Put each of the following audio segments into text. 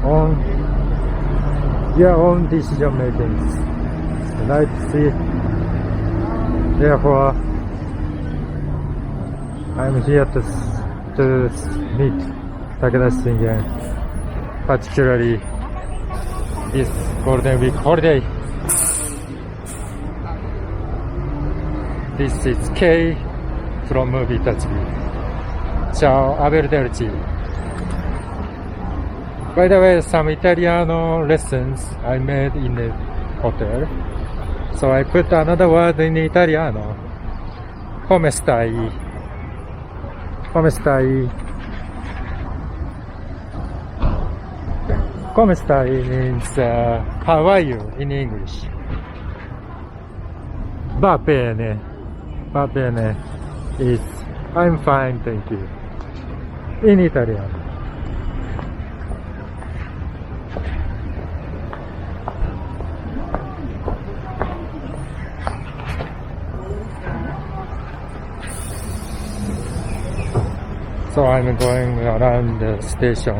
on your own decision makings. Like see, therefore, I'm here to meet武田信玄, particularly this Golden Week holiday. This is K from movie Itachi. Ciao, arrivederci. By the way, some Italian lessons I made in the hotel. So I put another word in Italiano. Come stai? Come stai? Come stai means how are you in English. Va bene. Va bene is I'm fine, thank you. In Italian. So I'm going around the station.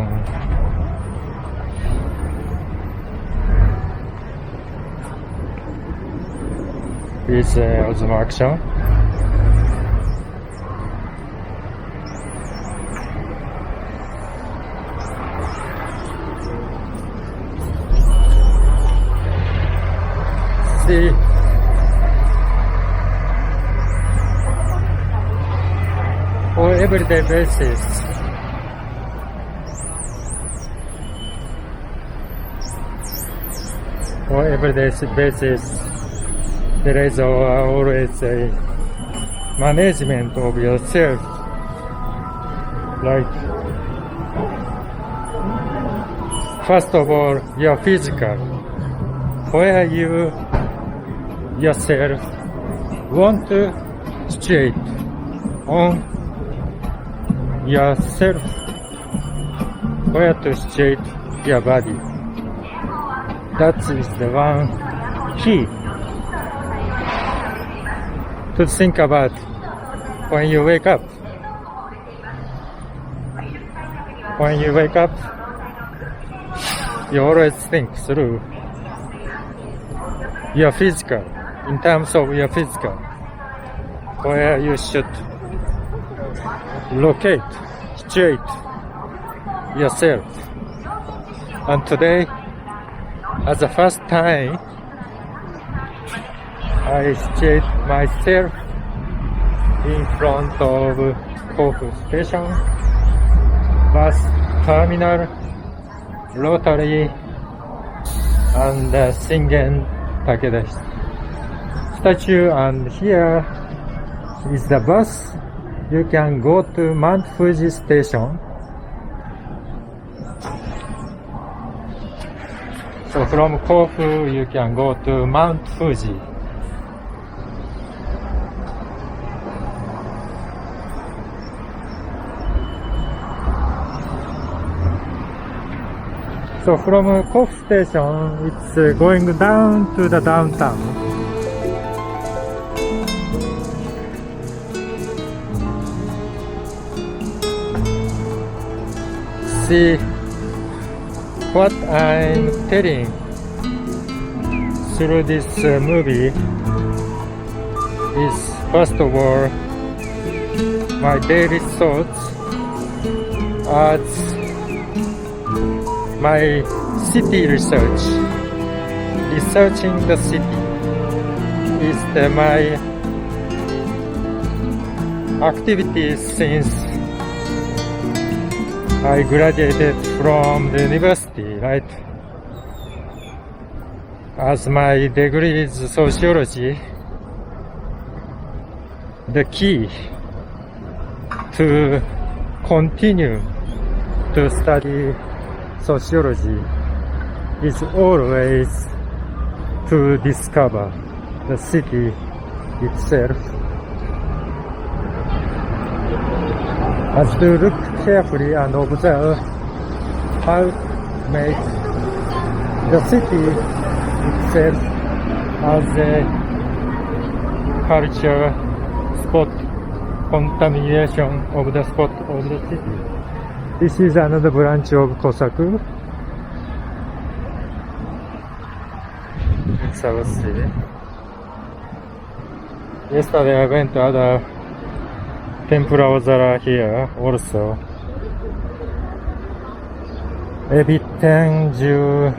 With OSMO ACTION. See, on everyday basis, there is always a management of yourself, like first of all your physical, where you yourself want to situate on yourself, where to situate your body. That is the one key to think about when you wake up. When you wake up, you always think through your physical, in terms of your physical, where you should locate, situate yourself. And today, as the first time, I situate myself in front of甲府station, bus terminal, Rotary, and Shingen Takeda statue. And here is the bus. You can go to Mount Fuji station. So from Kofu you can go to Mount Fuji. So from Kofu station it's going down to the downtown. See, what I'm telling through this movie is, first of all, my daily thoughts as my city research. Researching the city is my activity since I graduated from the university, right? As my degree is sociology, the key to continue to study sociology is always to discover the city itself. As to look carefully and observe how to make the city itself as a culture spot, contamination of the spot of the city. This is another branch of Kosaku. South Sea. Yesterday I went to other tempura ozara here also. エビ天重